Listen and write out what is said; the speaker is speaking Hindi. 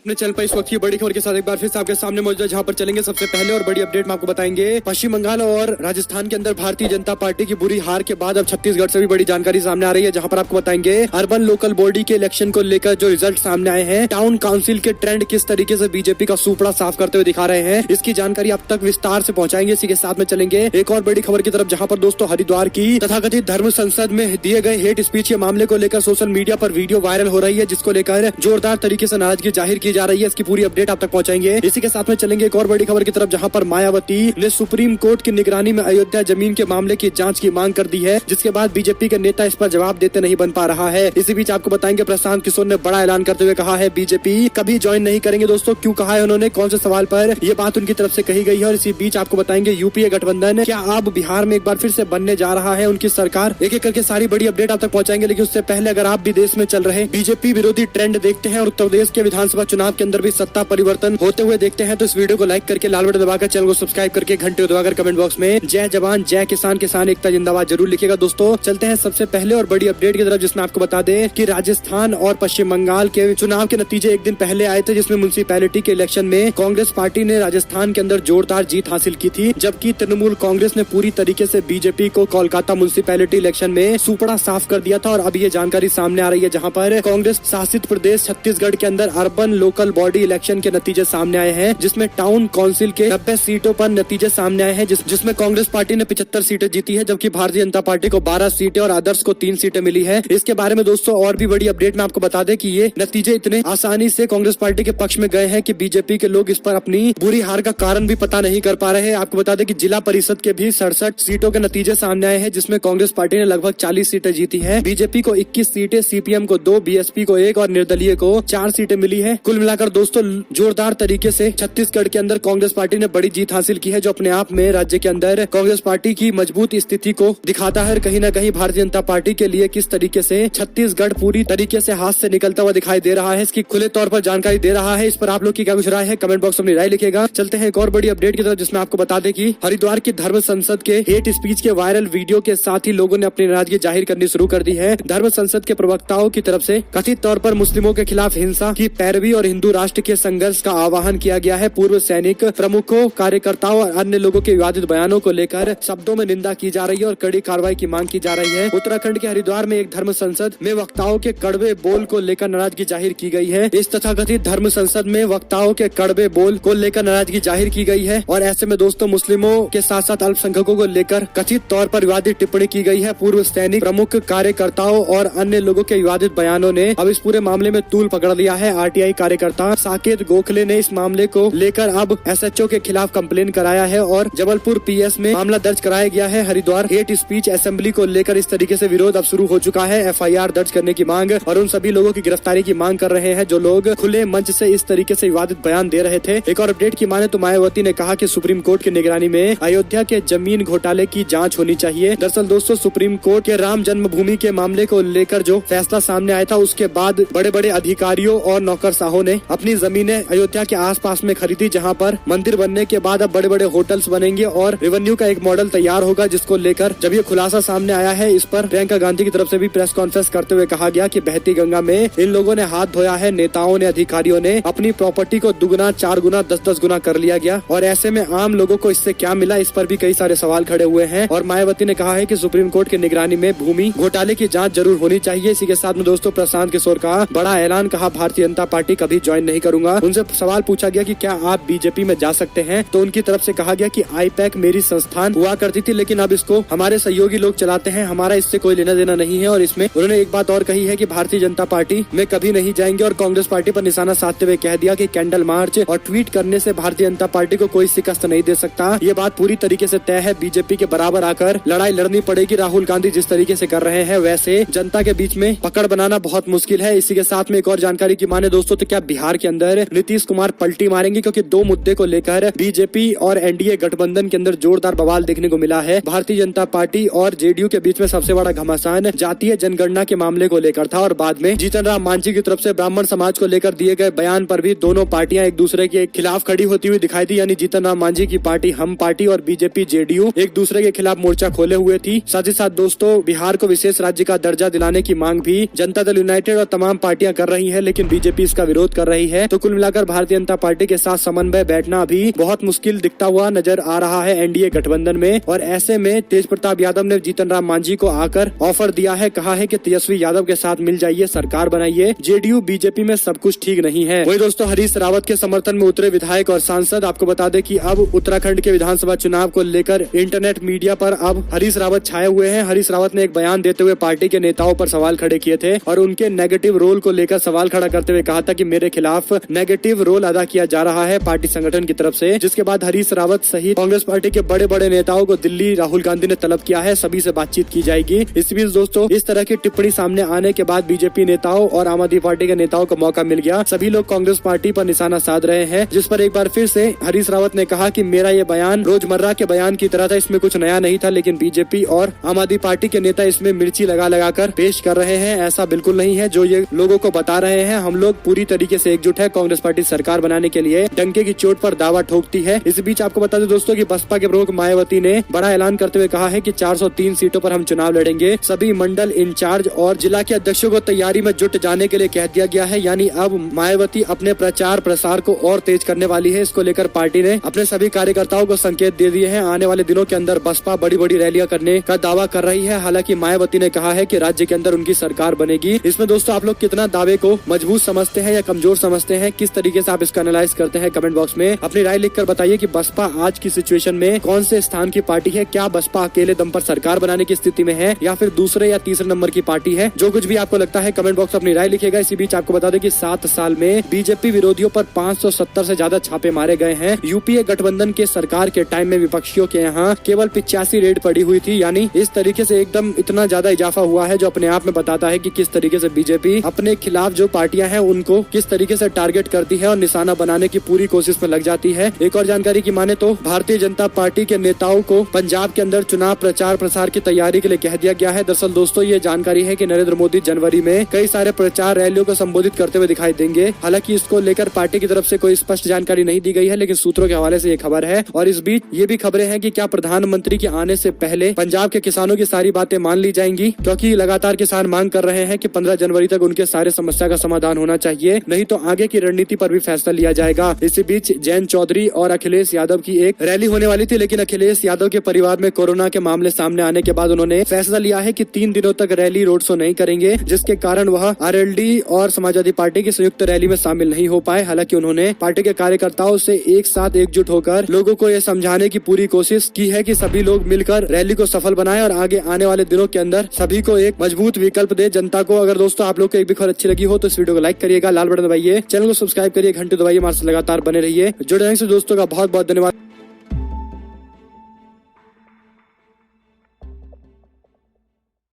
अपने चैनल पर इस वक्त की बड़ी खबर के साथ एक बार फिर से आपके सामने मौजूद है, जहां पर चलेंगे सबसे पहले और बड़ी अपडेट में आपको बताएंगे। पश्चिम बंगाल और राजस्थान के अंदर भारतीय जनता पार्टी की बुरी हार के बाद अब छत्तीसगढ़ से भी बड़ी जानकारी सामने आ रही है, जहां पर आपको बताएंगे अर्बन लोकल बॉडी के इलेक्शन को लेकर जो रिजल्ट सामने आए हैं, टाउन काउंसिल के ट्रेंड किस तरीके से बीजेपी का सुपड़ा साफ करते हुए दिखा रहे हैं, इसकी जानकारी अब तक विस्तार से पहुंचाएंगे। इसी के साथ में चलेंगे एक और बड़ी खबर की तरफ, जहां पर दोस्तों हरिद्वार की तथाकथित धर्म संसद में दिए गए हेट स्पीच के मामले को लेकर सोशल मीडिया पर वीडियो वायरल हो रही है, जिसको लेकर जोरदार तरीके से नाराजगी जाहिर की जा रही है। इसकी पूरी अपडेट आप तक पहुंचाएंगे। इसी के साथ में चलेंगे एक और बड़ी खबर की तरफ, जहां पर मायावती ने सुप्रीम कोर्ट की निगरानी में अयोध्या जमीन के मामले की जांच की मांग कर दी है, जिसके बाद बीजेपी के नेता इस पर जवाब देते नहीं बन पा रहा है। इसी बीच आपको बताएंगे प्रशांत किशोर ने बड़ा ऐलान करते हुए कहा है बीजेपी कभी ज्वाइन नहीं करेंगे। दोस्तों क्यों कहा है उन्होंने, कौन से सवाल पर ये बात उनकी तरफ से कही गई है, और इसी बीच आपको बताएंगे यूपीए गठबंधन क्या अब बिहार में एक बार फिर से बनने जा रहा है उनकी सरकार। एक एक करके सारी बड़ी अपडेट आप तक पहुंचाएंगे, लेकिन उससे पहले अगर आप भी देश में चल रहे बीजेपी विरोधी ट्रेंड देखते हैं और उत्तर प्रदेश के विधानसभा चुनाव के अंदर भी सत्ता परिवर्तन होते हुए देखते हैं, तो इस वीडियो को लाइक करके लाल बटन दबाकर चैनल को सब्सक्राइब करके घंटे दबाकर कमेंट बॉक्स में जय जवान जय किसान, किसान एकता जिंदाबाद जरूर लिखेगा। दोस्तों चलते हैं सबसे पहले और बड़ी अपडेट की तरफ, जिसमें आपको बता दें कि राजस्थान और पश्चिम बंगाल के चुनाव के नतीजे एक दिन पहले आए थे, जिसमें म्युनिसिपैलिटी के इलेक्शन में कांग्रेस पार्टी ने राजस्थान के अंदर जोरदार जीत हासिल की थी, जबकि तृणमूल कांग्रेस ने पूरी तरीके से बीजेपी को कोलकाता म्युनिसिपैलिटी इलेक्शन में सुपड़ा साफ कर दिया था। और अब ये जानकारी सामने आ रही है, जहां पर कांग्रेस शासित प्रदेश छत्तीसगढ़ के अंदर अर्बन लोकल बॉडी इलेक्शन के नतीजे सामने आए हैं, जिसमें टाउन काउंसिल के 90 सीटों पर नतीजे सामने आए हैं, जिसमें कांग्रेस पार्टी ने 75 सीटें जीती है, जबकि भारतीय जनता पार्टी को 12 सीटें और आदर्श को 3 सीटें मिली है। इसके बारे में दोस्तों और भी बड़ी अपडेट में आपको बता दें कि ये नतीजे इतने आसानी से कांग्रेस पार्टी के पक्ष में गए हैं कि बीजेपी के लोग इस पर अपनी बुरी हार का कारण भी पता नहीं कर पा रहे हैं। आपको बता दें कि जिला परिषद के भी 67 सीटों के नतीजे सामने आए हैं, जिसमें कांग्रेस पार्टी ने लगभग 40 सीटें जीती है, बीजेपी को 21 सीटें, सीपीएम को 2, बीएसपी को 1 और निर्दलीय को 4 सीटें मिली है। कुल मिलाकर दोस्तों जोरदार तरीके से छत्तीसगढ़ के अंदर कांग्रेस पार्टी ने बड़ी जीत हासिल की है, जो अपने आप में राज्य के अंदर कांग्रेस पार्टी की मजबूत स्थिति को दिखाता है। कहीं न कहीं भारतीय जनता पार्टी के लिए किस तरीके से छत्तीसगढ़ पूरी तरीके से हाथ से निकलता हुआ दिखाई दे रहा है, इसकी खुले तौर पर जानकारी दे रहा है। इस पर आप लोग की क्या कुछ राय है, कमेंट बॉक्स में अपनी राय लिखेगा। चलते हैं एक और बड़ी अपडेट की तरफ, जिसमें आपको बता दें कि हरिद्वार की धर्म संसद के हेट स्पीच के वायरल वीडियो के साथ ही लोगों ने अपनी नाराजगी जाहिर करनी शुरू कर दी है। धर्म संसद के प्रवक्ताओं की तरफ से कथित तौर पर मुस्लिमों के खिलाफ हिंसा की पैरवी और हिंदू राष्ट्र के संघर्ष का आह्वान किया गया है। पूर्व सैनिक प्रमुखों, कार्यकर्ताओं और अन्य लोगों के विवादित बयानों को लेकर शब्दों में निंदा की जा रही है और कड़ी कार्रवाई की मांग की जा रही है। उत्तराखंड के हरिद्वार में एक धर्म संसद में वक्ताओं के कड़वे बोल को लेकर नाराजगी जाहिर की गई है। इस तथाकथित धर्म संसद में वक्ताओं के कड़वे बोल को लेकर नाराजगी जाहिर की गई है, और ऐसे में दोस्तों मुस्लिमों के साथ साथ अल्पसंख्यकों को लेकर कथित तौर पर विवादित टिप्पणी की गई है। पूर्व सैनिक प्रमुख, कार्यकर्ताओं और अन्य लोगों के विवादित बयानों ने अब इस पूरे मामले में तूल पकड़ लिया है। आरटीआई कार्यकर्ता साकेत गोखले ने इस मामले को लेकर अब एसएचओ के खिलाफ कंप्लेन कराया है और जबलपुर पीएस में मामला दर्ज कराया गया है। हरिद्वार हेट स्पीच असेंबली को लेकर इस तरीके से विरोध अब शुरू हो चुका है। एफआईआर दर्ज करने की मांग और उन सभी लोगों की गिरफ्तारी की मांग कर रहे हैं जो लोग खुले मंच से इस तरीके से विवादित बयान दे रहे थे। एक और अपडेट की माने तो मायावती ने कहा कि सुप्रीम कोर्ट की निगरानी में अयोध्या के जमीन घोटाले की जांच होनी चाहिए। दरअसल दोस्तों सुप्रीम कोर्ट के राम जन्मभूमि के मामले को लेकर जो फैसला सामने आया था, उसके बाद बड़े बड़े अधिकारियों और नौकरशाहों ने अपनी जमीनें अयोध्या के आसपास में खरीदी, जहां पर मंदिर बनने के बाद अब बड़े बड़े होटल्स बनेंगे और रेवेन्यू का एक मॉडल तैयार होगा, जिसको लेकर जब ये खुलासा सामने आया है, इस पर प्रियंका गांधी की तरफ से भी प्रेस कॉन्फ्रेंस करते हुए कहा गया कि बहती गंगा में इन लोगों ने हाथ धोया है। नेताओं ने, अधिकारियों ने अपनी प्रॉपर्टी को दुगुना, 4 गुना, 10-10 गुना कर लिया गया, और ऐसे में आम लोगों को इससे क्या मिला, इस पर भी कई सारे सवाल खड़े हुए हैं। और मायावती ने कहा है कि सुप्रीम कोर्ट की निगरानी में भूमि घोटाले की जांच जरूर होनी चाहिए। इसी के साथ में दोस्तों प्रशांत किशोर का बड़ा ऐलान, कहा भारतीय जनता पार्टी कभी ज्वाइन नहीं करूंगा। उनसे सवाल पूछा गया कि क्या आप बीजेपी में जा सकते हैं, तो उनकी तरफ से कहा गया कि आईपैक मेरी संस्थान हुआ करती थी, लेकिन अब इसको हमारे सहयोगी लोग चलाते हैं, हमारा इससे कोई लेना देना नहीं है। और इसमें उन्होंने एक बात और कही है कि भारतीय जनता पार्टी में कभी नहीं जाएंगे, और कांग्रेस पार्टी पर निशाना साधते हुए कह दिया कि कैंडल मार्च और ट्वीट करने से भारतीय जनता पार्टी को कोई शिकस्त नहीं दे सकता। ये बात पूरी तरीके से तय है, बीजेपी के बराबर आकर लड़ाई लड़नी पड़ेगी। राहुल गांधी जिस तरीके से कर रहे हैं, वैसे जनता के बीच में पकड़ बनाना बहुत मुश्किल है। इसी के साथ में एक और जानकारी की माने दोस्तों, तो क्या बिहार के अंदर नीतीश कुमार पलटी मारेंगे, क्योंकि 2 मुद्दे को लेकर बीजेपी और एनडीए गठबंधन के अंदर जोरदार बवाल देखने को मिला है। भारतीय जनता पार्टी और जेडीयू के बीच में सबसे बड़ा घमासान जातीय जनगणना के मामले को लेकर था, और बाद में जीतन राम मांझी की तरफ से ब्राह्मण समाज को लेकर दिए गए बयान पर भी दोनों पार्टियां एक दूसरे के खिलाफ खड़ी होती हुई दिखाई दी। यानी जीतन राम मांझी की पार्टी हम पार्टी और बीजेपी जेडीयू एक दूसरे के खिलाफ मोर्चा खोले हुए थी। साथ ही साथ दोस्तों बिहार को विशेष राज्य का दर्जा दिलाने की मांग भी जनता दल यूनाइटेड और तमाम पार्टियां कर रही है, लेकिन बीजेपी इसका विरोध कर रही है। तो कुल मिलाकर भारतीय जनता पार्टी के साथ समन्वय बैठना अभी बहुत मुश्किल दिखता हुआ नजर आ रहा है एनडीए गठबंधन में। और ऐसे में तेज प्रताप यादव ने जीतन राम मांझी को आकर ऑफर दिया है, कहा है कि तेजस्वी यादव के साथ मिल जाइए, सरकार बनाइए, जेडीयू बीजेपी में सब कुछ ठीक नहीं है। वही दोस्तों हरीश रावत के समर्थन में उतरे विधायक और सांसद। आपको बता दें कि अब उत्तराखंड के विधानसभा चुनाव को लेकर इंटरनेट मीडिया पर अब हरीश रावत छाए हुए हैं। हरीश रावत ने एक बयान देते हुए पार्टी के नेताओं पर सवाल खड़े किए थे और उनके नेगेटिव रोल को लेकर सवाल खड़ा करते हुए कहा था कि मेरे खिलाफ नेगेटिव रोल अदा किया जा रहा है पार्टी संगठन की तरफ से। जिसके बाद हरीश रावत सहित कांग्रेस पार्टी के बड़े बड़े नेताओं को दिल्ली राहुल गांधी ने तलब किया है, सभी से बातचीत की जाएगी। इस बीच दोस्तों इस तरह की टिप्पणी सामने आने के बाद बीजेपी नेताओं और आम आदमी पार्टी के नेताओं को मौका मिल गया। सभी लोग कांग्रेस पार्टी पर निशाना साध रहे हैं, जिस पर एक बार फिर से हरीश रावत ने कहा कि मेरा ये बयान रोजमर्रा के बयान की तरह था, इसमें कुछ नया नहीं था, लेकिन बीजेपी और आम आदमी पार्टी के नेता इसमें मिर्ची लगा कर पेश कर रहे हैं। ऐसा बिल्कुल नहीं है जो ये लोगों को बता रहे हैं। हम लोग पूरी तरीके से एकजुट है, कांग्रेस पार्टी सरकार बनाने के लिए डंके की चोट पर दावा ठोकती है। इस बीच आपको बता दें दोस्तों कि बसपा के प्रमुख मायावती ने बड़ा ऐलान करते हुए कहा है कि 403 सीटों पर हम चुनाव लड़ेंगे। सभी मंडल इंचार्ज और जिला के अध्यक्षों को तैयारी में जुट जाने के लिए कह दिया गया है। यानी अब मायावती अपने प्रचार प्रसार को और तेज करने वाली है। इसको लेकर पार्टी ने अपने सभी कार्यकर्ताओं को संकेत दे दिए हैं। आने वाले दिनों के अंदर बसपा बड़ी बड़ी रैलियां करने का दावा कर रही है। हालांकि मायावती ने कहा है कि राज्य के अंदर उनकी सरकार बनेगी। इसमें दोस्तों आप लोग कितना दावे को मजबूत समझते हैं या कमजोर समझते हैं, किस तरीके से आप इसका एनालाइज करते हैं, कमेंट बॉक्स में अपनी राय लिखकर बताइए कि बसपा आज की सिचुएशन में कौन से स्थान की पार्टी है। क्या बसपा अकेले दम पर सरकार बनाने की स्थिति में है या फिर दूसरे या तीसरे नंबर की पार्टी है। जो कुछ भी आपको लगता है कमेंट बॉक्स में अपनी राय लिखिएगा। इसी बीच आपको बता दें कि 7 साल में बीजेपी विरोधियों पर 570 से ज्यादा छापे मारे गए हैं। यूपीए गठबंधन के सरकार के टाइम में विपक्षियों के यहाँ केवल 85 रेड पड़ी हुई थी। यानी इस तरीके से एकदम इतना ज्यादा इजाफा हुआ है, जो अपने आप में बताता है कि किस तरीके से बीजेपी अपने खिलाफ जो पार्टियां हैं उनको किस तरीके से टारगेट करती है और निशाना बनाने की पूरी कोशिश में लग जाती है। एक और जानकारी की माने तो भारतीय जनता पार्टी के नेताओं को पंजाब के अंदर चुनाव प्रचार प्रसार की तैयारी के लिए कह दिया गया है। दरअसल दोस्तों ये जानकारी है कि नरेंद्र मोदी जनवरी में कई सारे प्रचार रैलियों को संबोधित करते हुए दिखाई देंगे। हालांकि इसको लेकर पार्टी की तरफ से कोई स्पष्ट जानकारी नहीं दी गई है, लेकिन सूत्रों के हवाले से ये खबर है। और इस बीच ये भी खबरें हैं कि क्या प्रधानमंत्री के आने से पहले पंजाब के किसानों की सारी बातें मान ली जाएंगी, क्योंकि लगातार किसान मांग कर रहे हैं कि 15 जनवरी तक उनके सारे समस्या का समाधान होना चाहिए, नहीं तो आगे की रणनीति पर भी फैसला लिया जाएगा। इसी बीच जयंत चौधरी और अखिलेश यादव की एक रैली होने वाली थी, लेकिन अखिलेश यादव के परिवार में कोरोना के मामले सामने आने के बाद उन्होंने फैसला लिया है कि 3 दिनों तक रैली रोड शो नहीं करेंगे, जिसके कारण वह आरएलडी और समाजवादी पार्टी की संयुक्त रैली में शामिल नहीं हो पाए। हालांकि उन्होंने पार्टी के कार्यकर्ताओं से एक साथ एकजुट होकर लोगों को यह समझाने की पूरी कोशिश की है कि सभी लोग मिलकर रैली को सफल बनाएं और आगे आने वाले दिनों के अंदर सभी को एक मजबूत विकल्प दे जनता को। अगर दोस्तों आप लोग को एक भी खबर अच्छी लगी हो तो इस वीडियो को लाइक करिएगा, लाल बटन दबाइए, चैनल को सब्सक्राइब करिए, घंटे दबाइए, हमारे साथ लगातार बने रहिए। जुड़े रहने से दोस्तों का बहुत बहुत धन्यवाद।